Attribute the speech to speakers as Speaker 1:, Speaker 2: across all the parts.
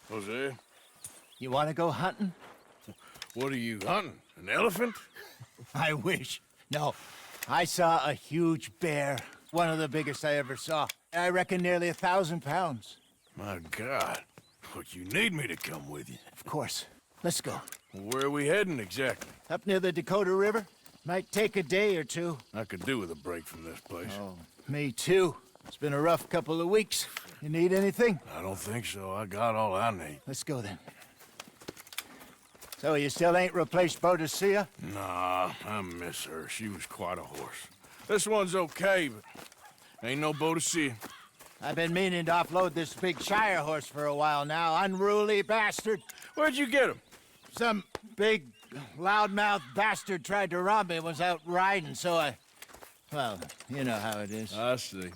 Speaker 1: Jose,
Speaker 2: You want to go hunting?
Speaker 1: what are you hunting? An elephant?
Speaker 2: I wish. No, I saw a huge bear. One of the biggest I ever saw. I reckon nearly 1,000 pounds.
Speaker 1: My God. But you need me to come with you.
Speaker 2: Of course. Let's go.
Speaker 1: Where are we heading exactly?
Speaker 2: Up near the Dakota River. Might take a day or two.
Speaker 1: I could do with a break from this place.
Speaker 2: Oh, me too. It's been a rough couple of weeks. You need anything?
Speaker 1: I don't think so. I got all I need.
Speaker 2: Let's go then. So you still ain't replaced Boadicea?
Speaker 1: Nah, I miss her. She was quite a horse. This one's okay, but ain't no Boadicea.
Speaker 2: I've been meaning to offload this big Shire horse for a while now. Unruly bastard.
Speaker 1: Where'd you get him?
Speaker 2: Some big, loudmouth bastard tried to rob me. Was out riding, so I... Well, you know how it is.
Speaker 1: I see.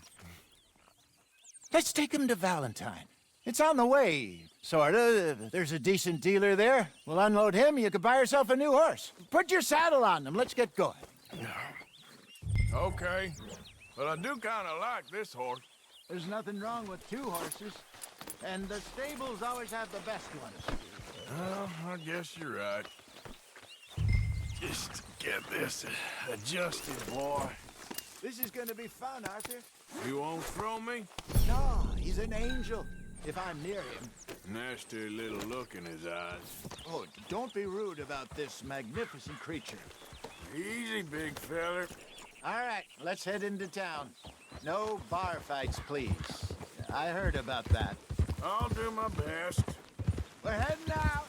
Speaker 2: Let's take him to Valentine. It's on the way, sorta. There's a decent dealer there. We'll unload him, you could buy yourself a new horse. Put your saddle on them, let's get going.
Speaker 1: Okay. But I do kind of like this horse.
Speaker 2: There's nothing wrong with two horses. And the stables always have the best ones.
Speaker 1: Well, I guess you're right. Just get this adjusted, boy.
Speaker 2: This is gonna be fun, Arthur.
Speaker 1: You won't throw me?
Speaker 2: No, he's an angel. If I'm near him.
Speaker 1: Nasty little look in his eyes.
Speaker 2: Oh, don't be rude about this magnificent creature.
Speaker 1: Easy, big feller.
Speaker 2: All right, let's head into town. No bar fights, please. I heard about that.
Speaker 1: I'll do my best.
Speaker 2: We're heading out.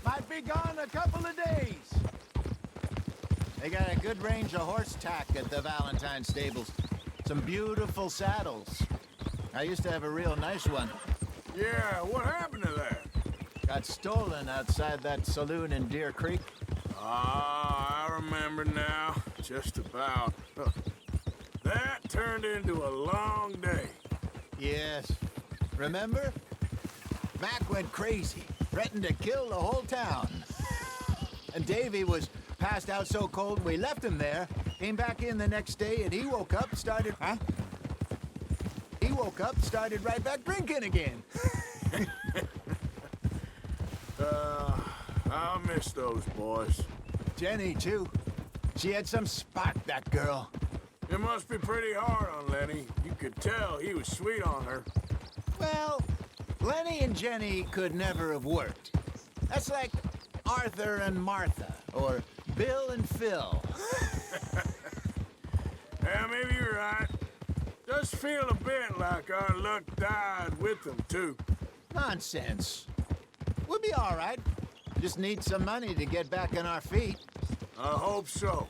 Speaker 2: Might be gone a couple of days. They got a good range of horse tack at the Valentine stables. Some beautiful saddles. I used to have a real nice one.
Speaker 1: Yeah, what happened to that?
Speaker 2: Got stolen outside that saloon in Deer Creek.
Speaker 1: Ah, I remember now. Just about. That turned into a long day.
Speaker 2: Yes. Remember? Mac went crazy, threatened to kill the whole town. And Davy was passed out so cold we left him there, came back in the next day, and he woke up, started... Huh? He woke up, started right back drinking again.
Speaker 1: I'll miss those boys.
Speaker 2: Jenny, too. She had some spark, that girl.
Speaker 1: It must be pretty hard on Lenny. You could tell he was sweet on her.
Speaker 2: Well, Lenny and Jenny could never have worked. That's like Arthur and Martha, or Bill and Phil.
Speaker 1: Yeah, maybe you're right. Does feel a bit like our luck died with them, too.
Speaker 2: Nonsense. We'll be all right. Just need some money to get back on our feet.
Speaker 1: I hope so.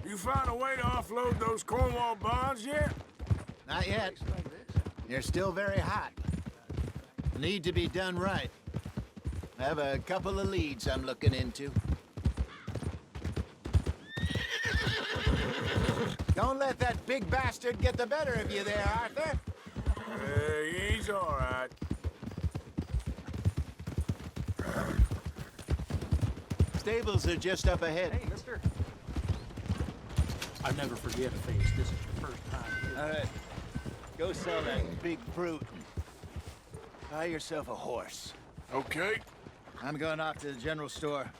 Speaker 1: You find a way to offload those Cornwall bonds yet?
Speaker 2: Not yet. They're still very hot. Need to be done right. I have a couple of leads I'm looking into. Don't let that big bastard get the better of you there, Arthur.
Speaker 1: He's all right.
Speaker 2: Stables are just up ahead.
Speaker 3: Hey, mister. I never forget a face. This is your first time here.
Speaker 2: All right. Go sell that big brute. Buy yourself a horse.
Speaker 1: Okay.
Speaker 2: I'm going off to the general store.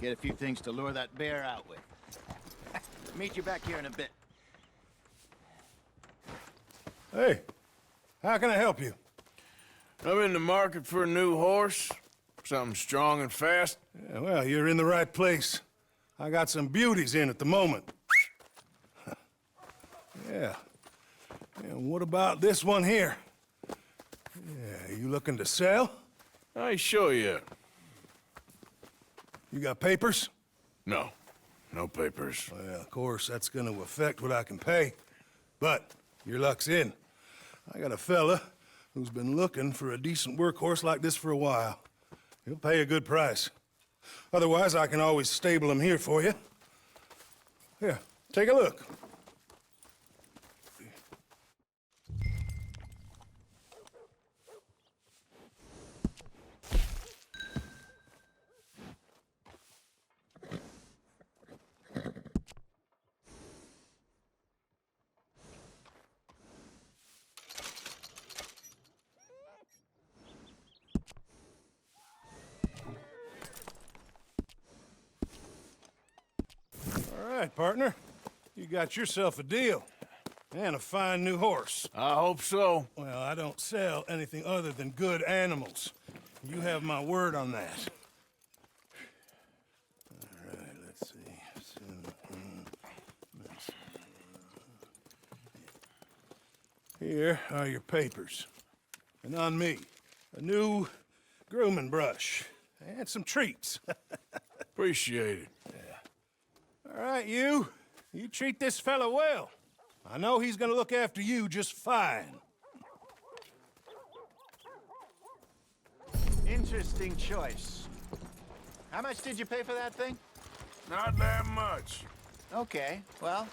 Speaker 2: Get a few things to lure that bear out with. Meet you back here in a bit.
Speaker 4: Hey, how can I help you?
Speaker 1: I'm in the market for a new horse. Something strong and fast.
Speaker 4: Yeah, well, you're in the right place. I got some beauties in at the moment. Yeah. And what about this one here? Yeah, you looking to sell?
Speaker 1: I ain't sure yet.
Speaker 4: You got papers?
Speaker 1: No. No papers.
Speaker 4: Well, of course, that's gonna affect what I can pay. But your luck's in. I got a fella who's been looking for a decent workhorse like this for a while. He'll pay a good price. Otherwise, I can always stable him here for you. Here, take a look. right, partner. You got yourself a deal. And a fine new horse.
Speaker 1: I hope so.
Speaker 4: Well, I don't sell anything other than good animals. You have my word on that. All right, let's see. Here are your papers. And on me, a new grooming brush. And some treats.
Speaker 1: Appreciate it.
Speaker 4: All right, you. You treat this fella well. I know he's gonna look after you just fine.
Speaker 2: Interesting choice. How much did you pay for that thing?
Speaker 1: Not that much.
Speaker 2: Okay, well,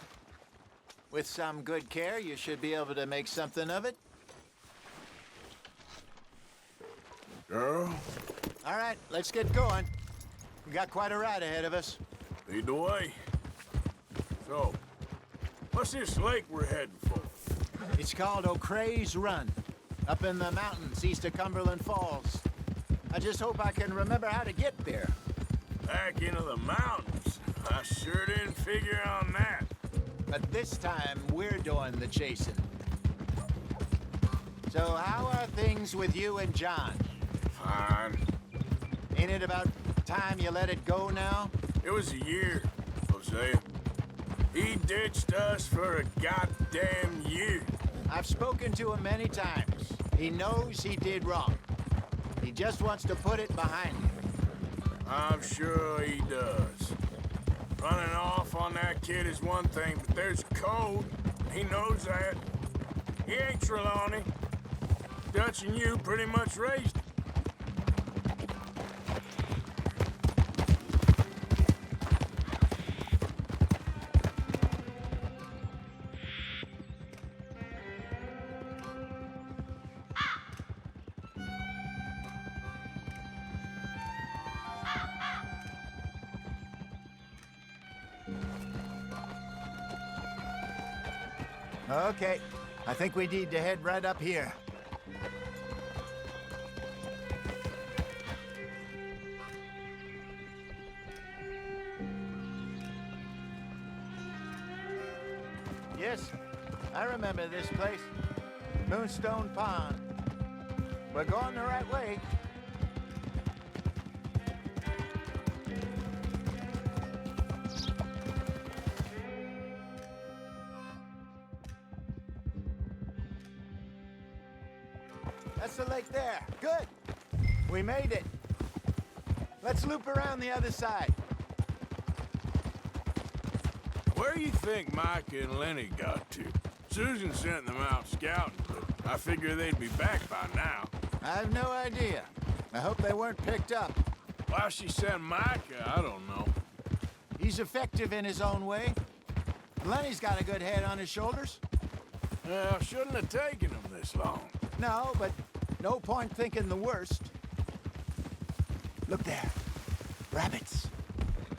Speaker 2: with some good care, you should be able to make something of it.
Speaker 1: Girl,
Speaker 2: All right, let's get going. We got quite a ride ahead of us.
Speaker 1: lead the way. So, what's this lake we're heading for?
Speaker 2: It's called O'Creagh's Run, up in the mountains east of Cumberland Falls. I just hope I can remember how to get there.
Speaker 1: Back into the mountains. I sure didn't figure on that.
Speaker 2: But this time, we're doing the chasing. So how are things with you and John?
Speaker 1: Fine.
Speaker 2: Ain't it about time you let it go now?
Speaker 1: It was a year, Hosea. He ditched us for a goddamn year.
Speaker 2: I've spoken to him many times. He knows he did wrong. He just wants to put it behind him.
Speaker 1: I'm sure he does. Running off on that kid is one thing, but there's code. He knows that. He ain't Trelawney. Dutch and you pretty much raised him.
Speaker 2: Okay, I think we need to head right up here. Yes, I remember this place. Moonstone Pond. We're going the right way. That's the lake there. Good. We made it. Let's loop around the other side.
Speaker 1: Where you think Micah and Lenny got to? Susan sent them out scouting, but I figure they'd be back by now.
Speaker 2: I have no idea. I hope they weren't picked up.
Speaker 1: Why she sent Micah, I don't know.
Speaker 2: He's effective in his own way. Lenny's got a good head on his shoulders.
Speaker 1: Well, shouldn't have taken them this long.
Speaker 2: No, but no point thinking the worst. Look there. Rabbits.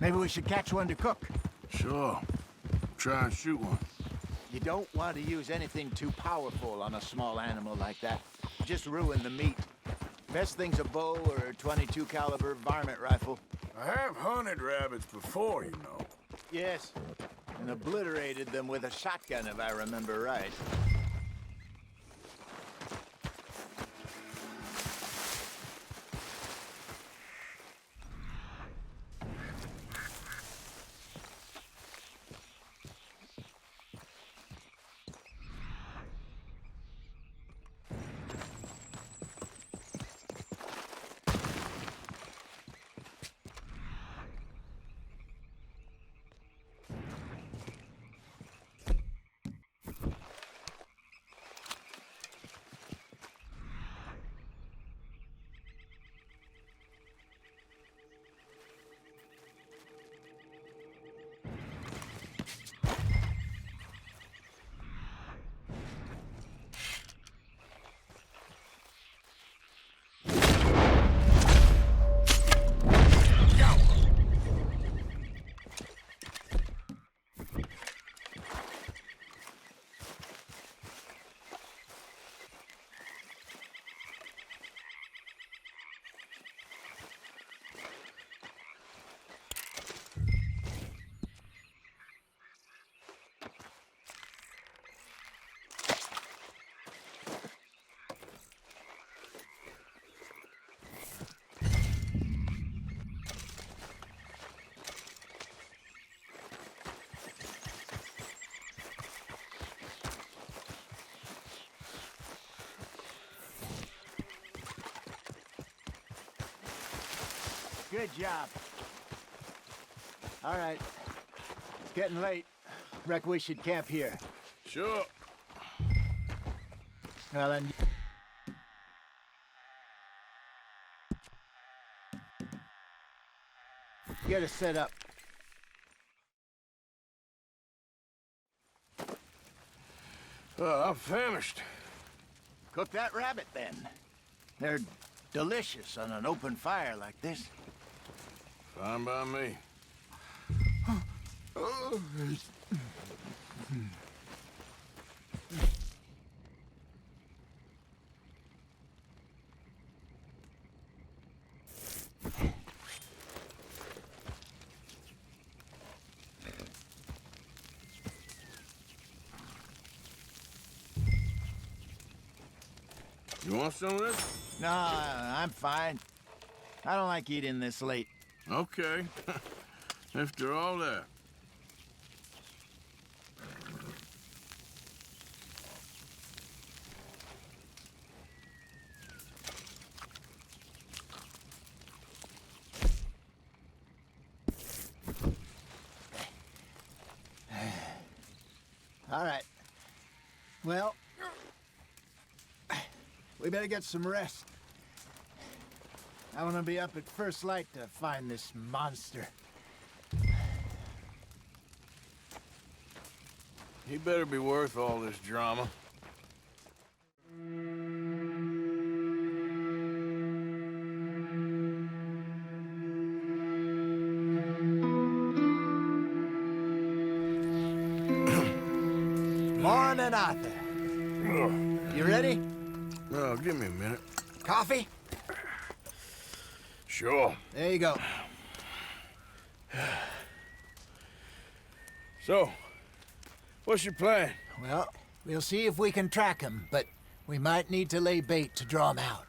Speaker 2: Maybe we should catch one to cook.
Speaker 1: Sure. Try and shoot one.
Speaker 2: You don't want to use anything too powerful on a small animal like that. Just ruin the meat. Best thing's a bow or a .22 caliber varmint rifle.
Speaker 1: I have hunted rabbits before, you know.
Speaker 2: Yes, and obliterated them with a shotgun, if I remember right. Good job. All right. It's getting late. Reckon we should camp here.
Speaker 1: Sure.
Speaker 2: Well, then... Get us set up.
Speaker 1: I'm famished.
Speaker 2: Cook that rabbit, then. They're delicious on an open fire like this.
Speaker 1: Fine by me. You want some of this?
Speaker 2: No, I'm fine. I don't like eating this late.
Speaker 1: Okay. After all that.
Speaker 2: All right. Well, we better get some rest. I want to be up at first light to find this monster.
Speaker 1: He better be worth all this drama.
Speaker 2: Morning, Arthur. You ready?
Speaker 1: Oh, give me a minute.
Speaker 2: Coffee?
Speaker 1: Sure.
Speaker 2: There you go.
Speaker 1: So, what's your plan?
Speaker 2: Well, we'll see if we can track him, but we might need to lay bait to draw him out.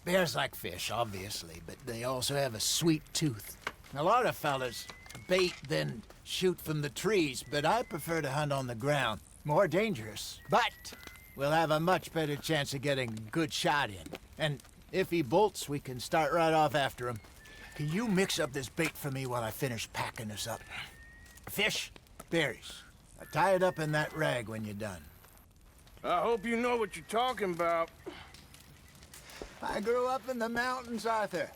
Speaker 2: Bears like fish, obviously, but they also have a sweet tooth. A lot of fellas bait, then shoot from the trees, but I prefer to hunt on the ground. More dangerous, but we'll have a much better chance of getting a good shot in. And if he bolts, we can start right off after him. Can you mix up this bait for me while I finish packing this up? Fish, berries. Tie it up in that rag when you're done.
Speaker 1: I hope you know what you're talking about.
Speaker 2: I grew up in the mountains, Arthur.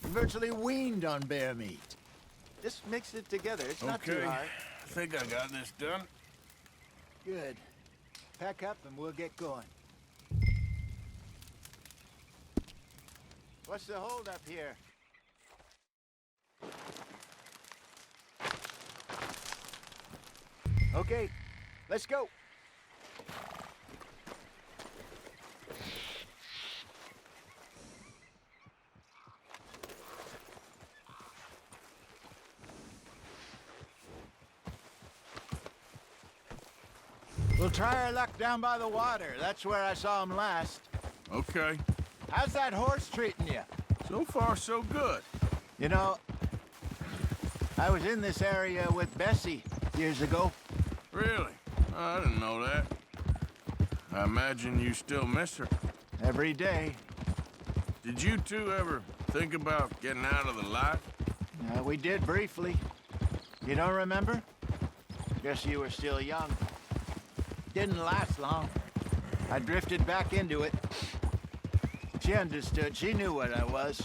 Speaker 2: Virtually weaned on bear meat. Just mix it together. It's not too
Speaker 1: Okay.
Speaker 2: hard.
Speaker 1: I think I got this done.
Speaker 2: Good. Pack up and we'll get going. What's the holdup here? Okay, let's go. We'll try our luck down by the water. That's where I saw him last.
Speaker 1: Okay.
Speaker 2: How's that horse treating you?
Speaker 1: So far, so good.
Speaker 2: You know, I was in this area with Bessie years ago.
Speaker 1: Really? I didn't know that. I imagine you still miss her.
Speaker 2: Every day.
Speaker 1: Did you two ever think about getting out of the life?
Speaker 2: We did briefly. You don't remember? Guess you were still young. Didn't last long. I drifted back into it. She understood. She knew what I was.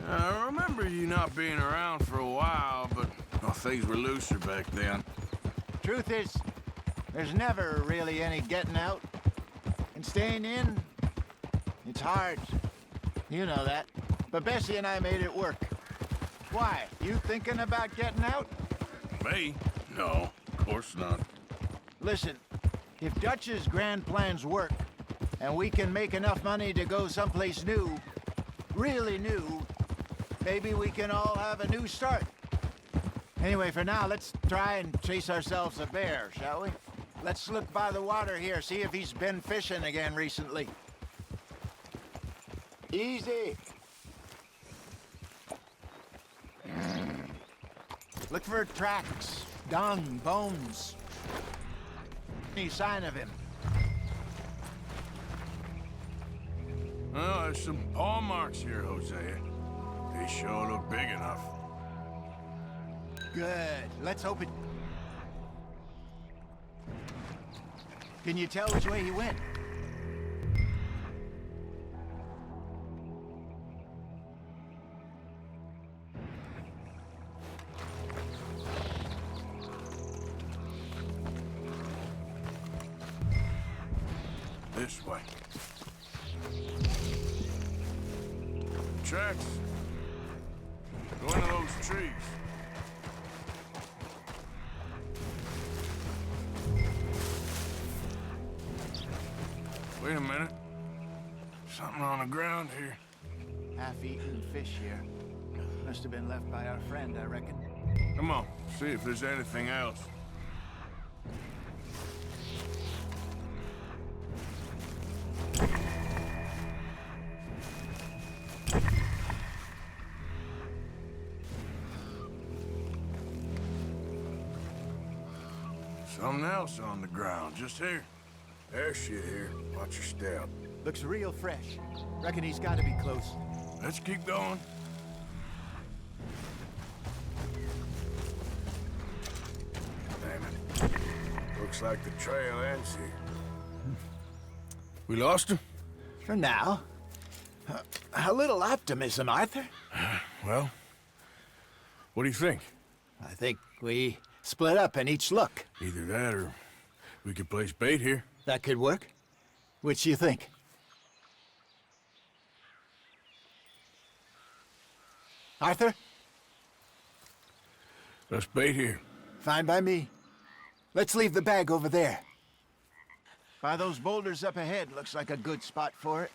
Speaker 1: I remember you not being around for a while, but well, things were looser back then.
Speaker 2: Truth is, there's never really any getting out. And staying in, it's hard. You know that. But Bessie and I made it work. Why? You thinking about getting out?
Speaker 1: Me? No, of course not.
Speaker 2: Listen, if Dutch's grand plans work, and we can make enough money to go someplace new, really new, maybe we can all have a new start. Anyway, for now, let's try and chase ourselves a bear, shall we? Let's look by the water here, see if he's been fishing again recently. Easy. Look for tracks, dung, bones. Any sign of him?
Speaker 1: Oh, there's some paw marks here, Hosea. They sure look big enough.
Speaker 2: Good. Let's hope it... Can you tell which way he went?
Speaker 1: This way. Tracks. Go into those trees. Wait a minute. Something on the ground here.
Speaker 2: Half-eaten fish here. Must have been left by our friend, I reckon.
Speaker 1: Come on, see if there's anything else. Something else on the ground, just here. There's shit here. Watch your step.
Speaker 2: Looks real fresh. Reckon he's got to be close.
Speaker 1: Let's keep going. Damn it. Looks like the trail ends here. We lost him?
Speaker 2: For now. A little optimism, Arthur.
Speaker 1: Well, what do you think?
Speaker 2: I think we split up and each look.
Speaker 1: Either that or we could place bait here.
Speaker 2: That could work. Which you think? Arthur?
Speaker 1: Let's bait here.
Speaker 2: Fine by me. Let's leave the bag over there. By those boulders up ahead, looks like a good spot for it.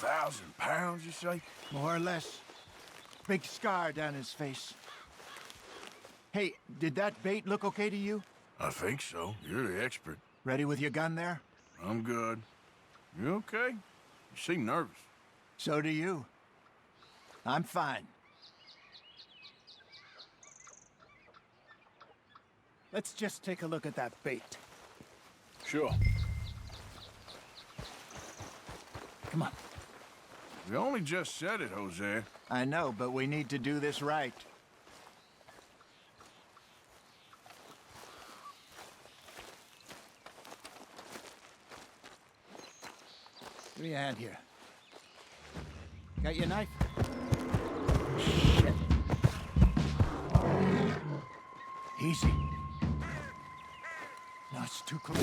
Speaker 1: £1,000, you say?
Speaker 2: More or less. Big scar down his face. Hey, did that bait look okay to you?
Speaker 1: I think so. You're the expert.
Speaker 2: Ready with your gun there?
Speaker 1: I'm good. You okay? You seem nervous.
Speaker 2: So do you. I'm fine. Let's just take a look at that bait.
Speaker 1: Sure.
Speaker 2: Come on.
Speaker 1: We only just said it, Jose.
Speaker 2: I know, but we need to do this right. Give me a hand here. Got your knife? Shit. Easy. No, it's too close.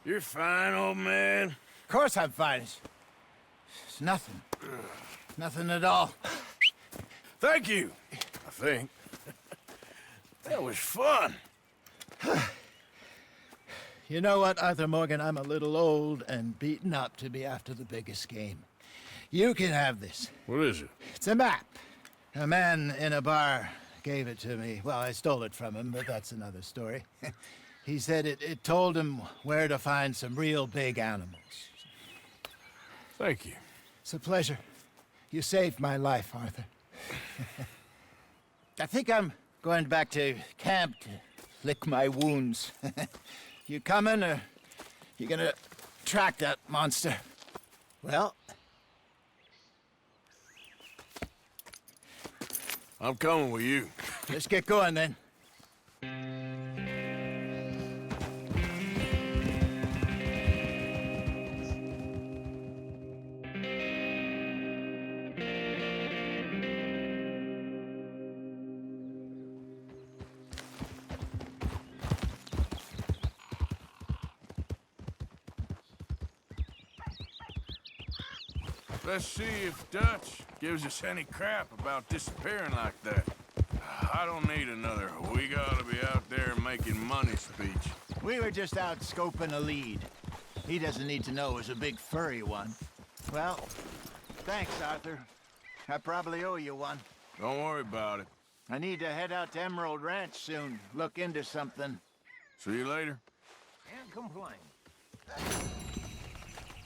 Speaker 1: You're fine, old man.
Speaker 2: Of course I'm fine. It's nothing. Nothing at all.
Speaker 1: Thank you, I think. That was fun.
Speaker 2: You know what, Arthur Morgan? I'm a little old and beaten up to be after the biggest game. You can have this.
Speaker 1: What is it?
Speaker 2: It's a map. A man in a bar gave it to me. Well, I stole it from him, but that's another story. He said it told him where to find some real big animals.
Speaker 1: Thank you.
Speaker 2: It's a pleasure. You saved my life, Arthur. I think I'm going back to camp to lick my wounds. You coming, or you gonna track that monster? Well,
Speaker 1: I'm coming with you.
Speaker 2: Let's get going then.
Speaker 1: Let's see if Dutch gives us any crap about disappearing like that. I don't need another "we gotta be out there making money" speech.
Speaker 2: We were just out scoping a lead. He doesn't need to know it was a big furry one. Well, thanks, Arthur. I probably owe you one.
Speaker 1: Don't worry about it.
Speaker 2: I need to head out to Emerald Ranch soon. Look into something.
Speaker 1: See you later.
Speaker 3: Can't complain.